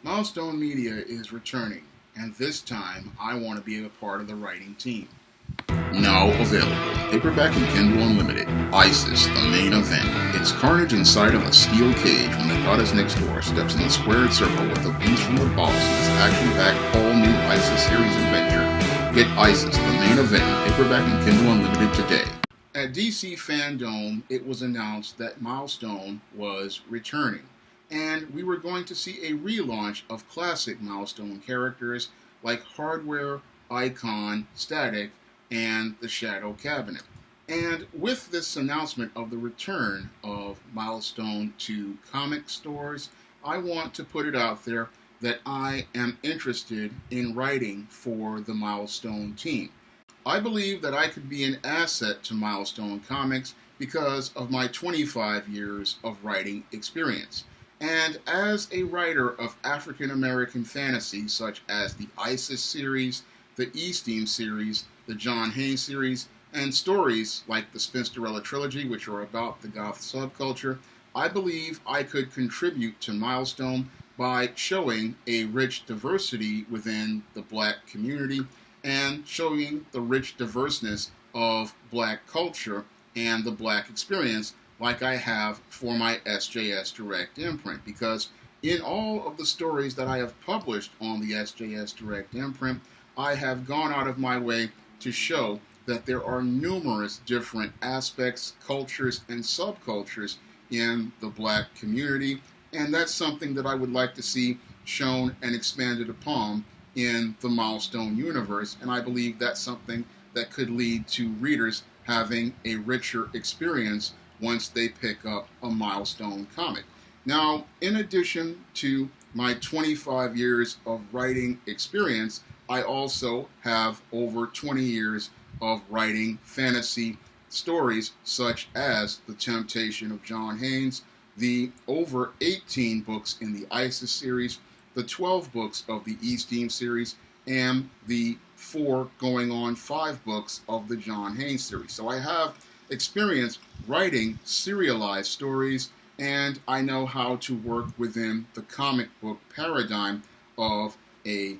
Milestone Media is returning, and this time I want to be a part of the writing team. Now available, paperback and Kindle Unlimited, ISIS, the main event. It's carnage inside of a steel cage when the goddess next door steps in the squared circle with the beast from the boss in this action-packed all-new ISIS series adventure. Get ISIS, the main event, paperback and Kindle Unlimited today. At DC Fandom, it was announced that Milestone was returning, and we were going to see a relaunch of classic Milestone characters like Hardware, Icon, Static, and the Shadow Cabinet. And with this announcement of the return of Milestone to comic stores, I want to put it out there that I am interested in writing for the Milestone team. I believe that I could be an asset to Milestone Comics because of my 25 years of writing experience. And as a writer of African American fantasy such as the ISIS series, the ESTEEM series, the John Haynes series, and stories like the SPINSTERELLA trilogy, which are about the goth subculture, I believe I could contribute to Milestone by showing a rich diversity within the black community and showing the rich diverseness of black culture and the black experience like I have for my SJS Direct imprint. Because in all of the stories that I have published on the SJS Direct imprint, I have gone out of my way to show that there are numerous different aspects, cultures, and subcultures in the black community, and that's something that I would like to see shown and expanded upon in the Milestone universe, and I believe that's something that could lead to readers having a richer experience once they pick up a Milestone comic. Now, in addition to my 25 years of writing experience, I also have over 20 years of writing fantasy stories such as The Temptation of John Haynes, the over 18 books in the ISIS series, the 12 books of the ESTEEM series, and the 4 going on 5 books of the John Haynes series. So I have experience writing serialized stories, and I know how to work within the comic book paradigm of a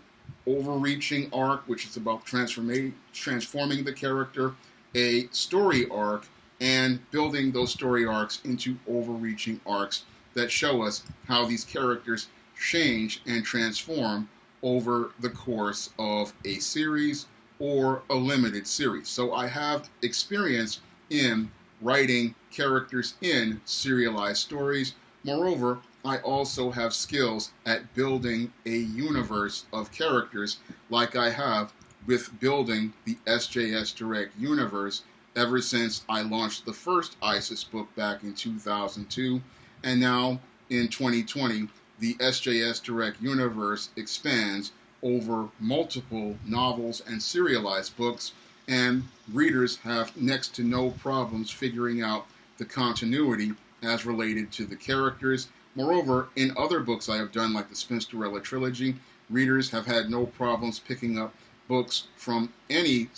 overreaching arc, which is about transforming the character, a story arc, and building those story arcs into overreaching arcs that show us how these characters change and transform over the course of a series or a limited series. So I have experience in writing characters in serialized stories. Moreover, I also have skills at building a universe of characters like I have with building the SJS Direct universe ever since I launched the first ISIS book back in 2002, and now in 2020 the SJS Direct universe expands over multiple novels and serialized books, and readers have next to no problems figuring out the continuity as related to the characters. Moreover, in other books I have done, like the Spinsterella trilogy, readers have had no problems picking up books from any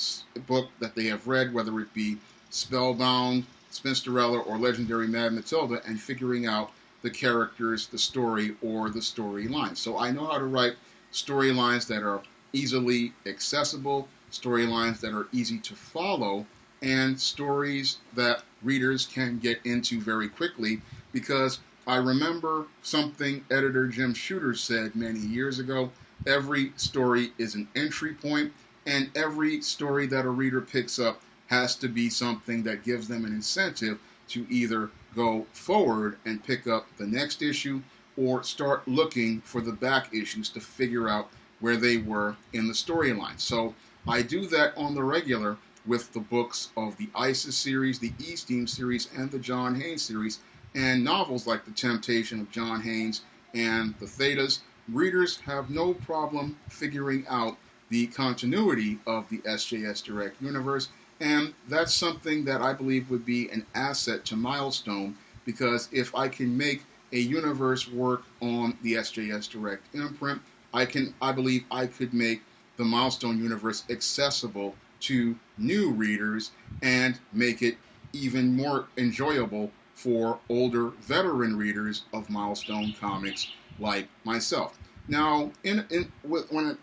book that they have read, whether it be Spellbound, Spinsterella, or Legendary Mad Matilda, and figuring out the characters, the story, or the storyline. So I know how to write storylines that are easily accessible, storylines that are easy to follow, and stories that readers can get into very quickly, because I remember something editor Jim Shooter said many years ago: every story is an entry point, and every story that a reader picks up has to be something that gives them an incentive to either go forward and pick up the next issue or start looking for the back issues to figure out where they were in the storyline. So I do that on the regular with the books of the ISIS series, the ESTEEM series, and the John Haynes series, and novels like The Temptation of John Haynes and The Thetas. Readers have no problem figuring out the continuity of the SJS Direct universe, and that's something that I believe would be an asset to Milestone, because if I can make a universe work on the SJS Direct imprint, I believe I could make the Milestone universe accessible to new readers and make it even more enjoyable for older veteran readers of Milestone comics like myself. Now, in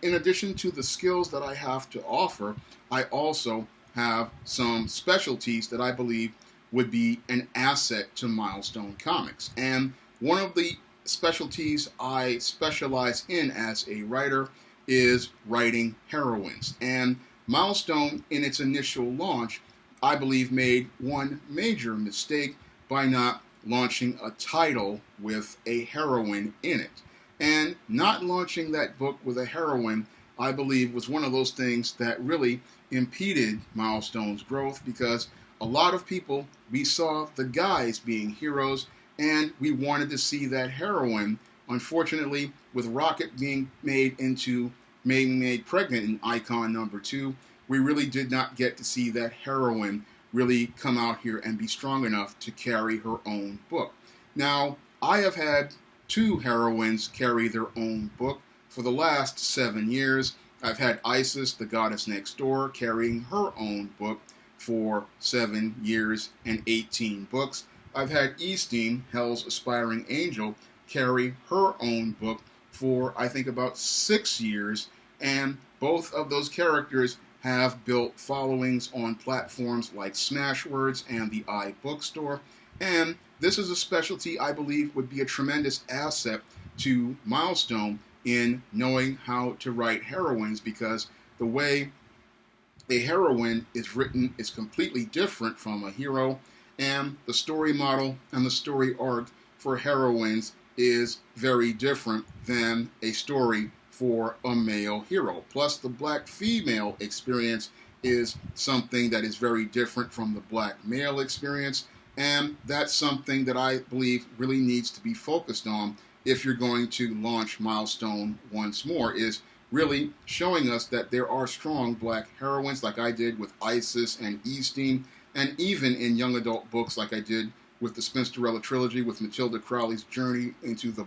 addition to the skills that I have to offer, I also have some specialties that I believe would be an asset to Milestone Comics. And one of the specialties I specialize in as a writer is writing heroines. And Milestone, in its initial launch, I believe made one major mistake by not launching a title with a heroine in it. And not launching that book with a heroine, I believe, was one of those things that really impeded Milestone's growth, because a lot of people, we saw the guys being heroes and we wanted to see that heroine. Unfortunately, with Rocket being made pregnant in Icon #2, we really did not get to see that heroine really come out here and be strong enough to carry her own book. Now, I have had 2 heroines carry their own book for the last 7 years. I've had Isis, the goddess next door, carrying her own book for 7 years and 18 books. I've had ESTEEM, Hell's Aspiring Angel, carry her own book for, I think, about 6 years, and both of those characters have built followings on platforms like Smashwords and the iBookstore, and this is a specialty I believe would be a tremendous asset to Milestone in knowing how to write heroines, because the way a heroine is written is completely different from a hero, and the story model and the story arc for heroines is very different than a story for a male hero. Plus, the black female experience is something that is very different from the black male experience, and that's something that I believe really needs to be focused on if you're going to launch Milestone once more, is really showing us that there are strong black heroines, like I did with Isis and ESTEEM, and even in young adult books like I did with the Spinsterella trilogy, with Matilda Crowley's journey into the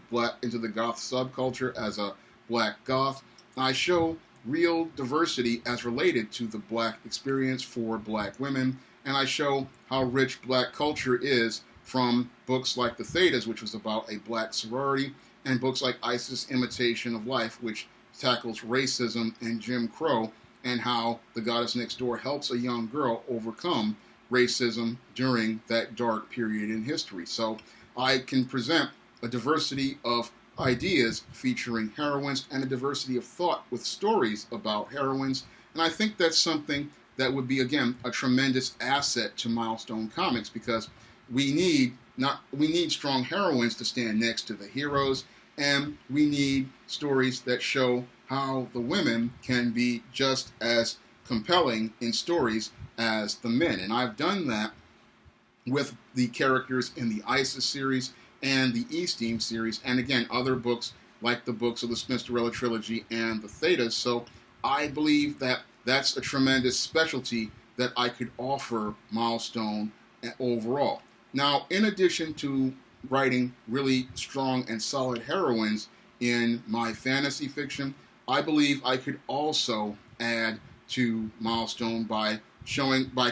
goth subculture as a black goth. I show real diversity as related to the black experience for black women, and I show how rich black culture is from books like The Thetas, which was about a black sorority, and books like Isis, Imitation of Life, which tackles racism and Jim Crow, and how the goddess next door helps a young girl overcome racism during that dark period in history. So I can present a diversity of ideas featuring heroines and a diversity of thought with stories about heroines, and I think that's something that would be, again, a tremendous asset to Milestone Comics, because we need strong heroines to stand next to the heroes, and we need stories that show how the women can be just as compelling in stories as the men. And I've done that with the characters in the Isis series and the ESTEEM series, and again, other books like the books of the Spinsterella trilogy and the Thetas. So I believe that that's a tremendous specialty that I could offer Milestone overall. Now, in addition to writing really strong and solid heroines in my fantasy fiction, I believe I could also add to Milestone by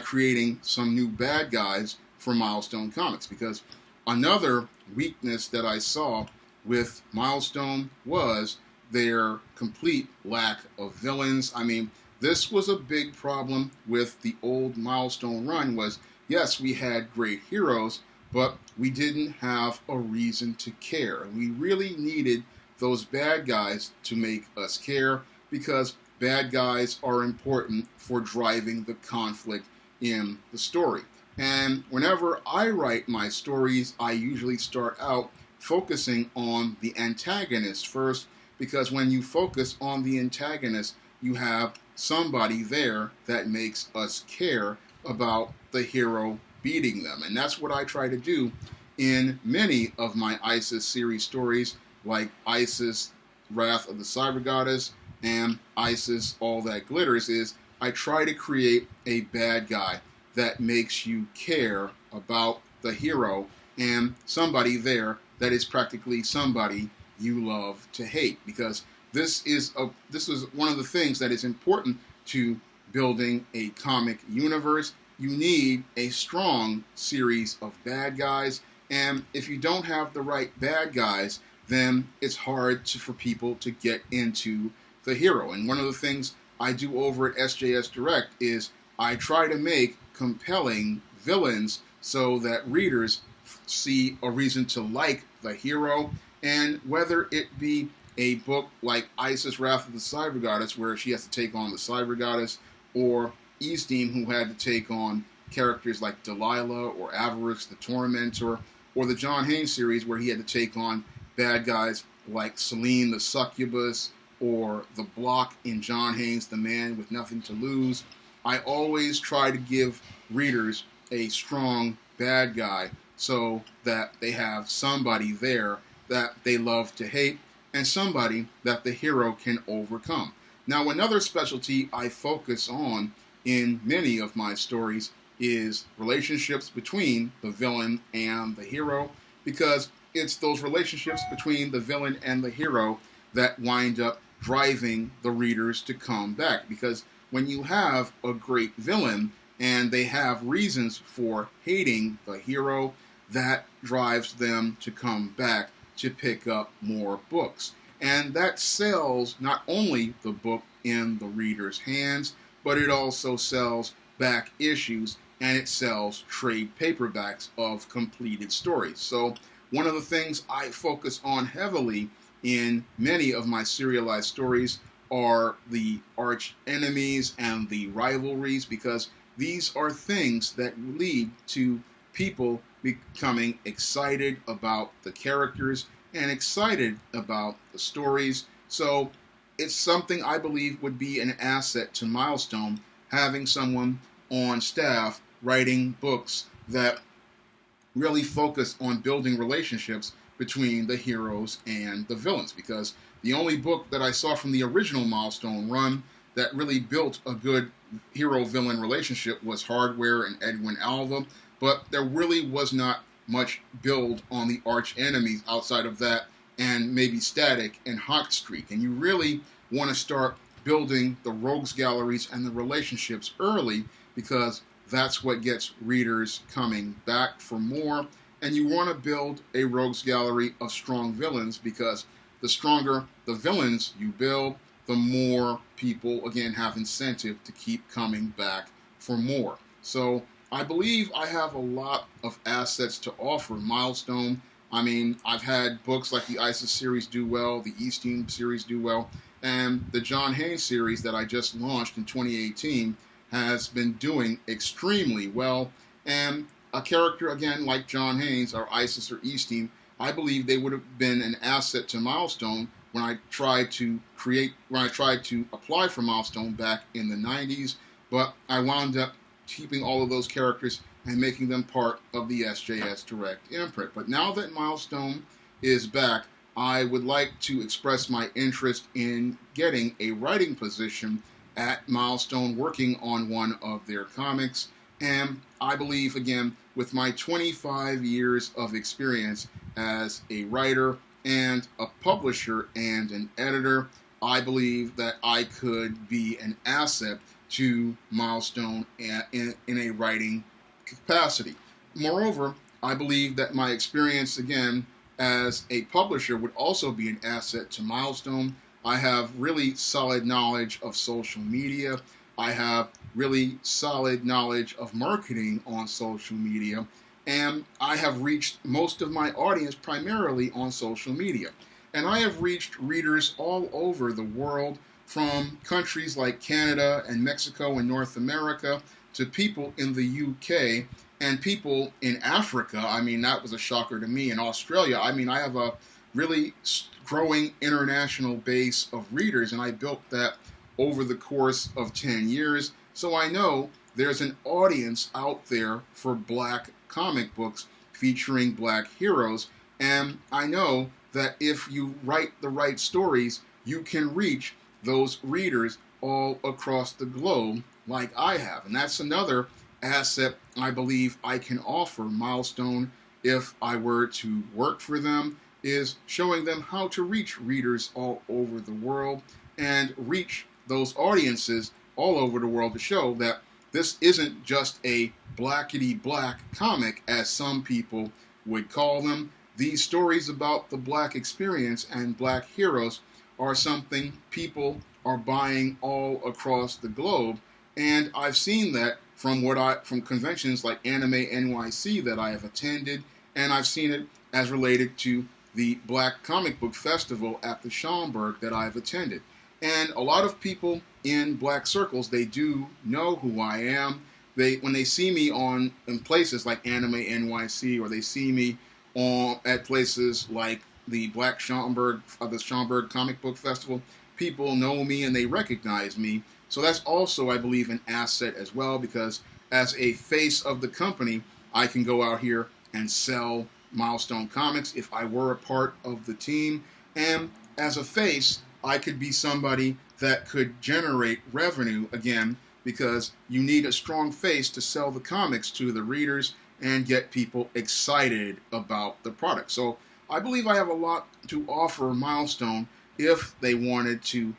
creating some new bad guys for Milestone Comics, because another weakness that I saw with Milestone was their complete lack of villains. I mean, this was a big problem with the old Milestone run, was, yes, we had great heroes, but we didn't have a reason to care. We really needed those bad guys to make us care, because bad guys are important for driving the conflict in the story. And whenever I write my stories, I usually start out focusing on the antagonist first, because when you focus on the antagonist, you have somebody there that makes us care about the hero beating them. And that's what I try to do in many of my Isis series stories, like Isis, Wrath of the Cyber Goddess, and Isis, All That Glitters, is I try to create a bad guy that makes you care about the hero, and somebody there that is practically somebody you love to hate, because this is one of the things that is important to building a comic universe. You need a strong series of bad guys, and if you don't have the right bad guys, then it's hard for people to get into the hero. And one of the things I do over at SJS Direct is I try to make compelling villains so that readers see a reason to like the hero. And whether it be a book like Isis, Wrath of the Cyber Goddess, where she has to take on the Cyber Goddess, or ESTEEM, who had to take on characters like Delilah or Avarice the Tormentor, or the John Haynes series where he had to take on bad guys like Selene the Succubus, or the Block in John Haynes, The Man with Nothing to Lose. I always try to give readers a strong bad guy so that they have somebody there that they love to hate and somebody that the hero can overcome. Now, another specialty I focus on in many of my stories is relationships between the villain and the hero, because it's those relationships between the villain and the hero that wind up driving the readers to come back. Because when you have a great villain and they have reasons for hating the hero, that drives them to come back to pick up more books. And that sells not only the book in the reader's hands, but it also sells back issues, and it sells trade paperbacks of completed stories. So one of the things I focus on heavily in many of my serialized stories are the arch enemies and the rivalries, because these are things that lead to people becoming excited about the characters and excited about the stories. So it's something I believe would be an asset to Milestone, having someone on staff writing books that really focus on building relationships between the heroes and the villains. Because the only book that I saw from the original Milestone run that really built a good hero-villain relationship was Hardware and Edwin Alva, but there really was not much build on the arch enemies outside of that, and maybe Static and Hot Streak. And you really want to start building the rogues galleries and the relationships early, because that's what gets readers coming back for more. And you want to build a rogues gallery of strong villains, because the stronger the villains you build, the more people, again, have incentive to keep coming back for more. So I believe I have a lot of assets to offer Milestone. I mean, I've had books like the Isis series do well, the ESTEEM series do well, and the John Haynes series that I just launched in 2018 has been doing extremely well. And a character, again, like John Haynes or Isis or ESTEEM, I believe they would have been an asset to Milestone when I tried to apply for Milestone back in the 90s, but I wound up keeping all of those characters and making them part of the SJS Direct imprint. But now that Milestone is back, I would like to express my interest in getting a writing position at Milestone, working on one of their comics. And I believe, again, with my 25 years of experience as a writer and a publisher and an editor, I believe that I could be an asset to Milestone in a writing capacity. Moreover, I believe that my experience, again, as a publisher would also be an asset to Milestone. I have really solid knowledge of social media. I have really solid knowledge of marketing on social media. And I have reached most of my audience primarily on social media. And I have reached readers all over the world, from countries like Canada and Mexico and North America to people in the UK and people in Africa. I mean, that was a shocker to me. In Australia, I mean, I have a really growing international base of readers, and I built that over the course of 10 years. So I know there's an audience out there for black comic books featuring black heroes, and I know that if you write the right stories, you can reach those readers all across the globe like I have. And that's another asset I believe I can offer Milestone if I were to work for them, is showing them how to reach readers all over the world and reach those audiences all over the world, to show that this isn't just a blackety black comic, as some people would call them. these stories about the Black experience and Black heroes are something people are buying all across the globe, and I've seen that from conventions like Anime NYC that I have attended, and I've seen it as related to the Black Comic Book Festival at the Schaumburg that I've attended. And a lot of people in Black circles, they do know who I am. When they see me in places like Anime NYC, or they see me at places like the Schaumburg Comic Book Festival, people know me and they recognize me. So that's also, I believe, an asset as well, because as a face of the company, I can go out here and sell Milestone Comics if I were a part of the team. And as a face, I could be somebody that could generate revenue again, because you need a strong face to sell the comics to the readers and get people excited about the product. So I believe I have a lot to offer Milestone if they wanted to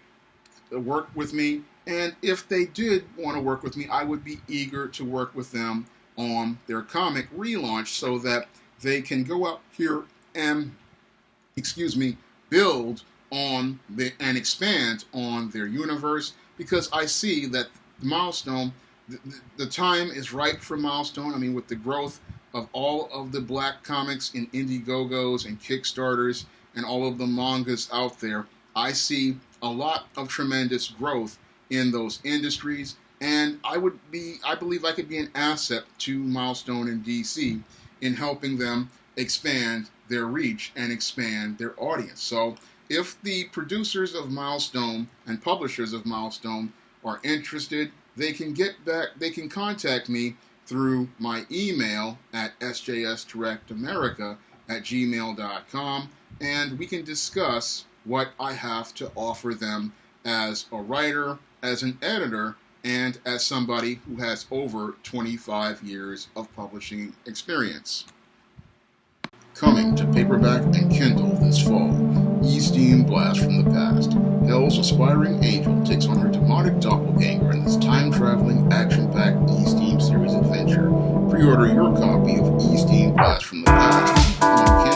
work with me. And if they did want to work with me, I would be eager to work with them on their comic relaunch so that they can go out here and, build on and expand on their universe, because I see that Milestone, the time is right for Milestone. I mean, with the growth of all of the Black comics in Indiegogos and Kickstarters and all of the mangas out there, I see a lot of tremendous growth in those industries, and I believe I could be an asset to Milestone in DC in helping them expand their reach and expand their audience. So if the producers of Milestone and publishers of Milestone are interested, they can contact me through my email at sjsdirectamerica@gmail.com, and we can discuss what I have to offer them as a writer, as an editor, and as somebody who has over 25 years of publishing experience. Coming to paperback and Kindle this fall, ESTEEM Blast from the Past. Hell's aspiring angel takes on her demonic doppelganger in this time-traveling, action-packed ESTEEM series adventure. Pre-order your copy of ESTEEM Blast from the Past on Kindle.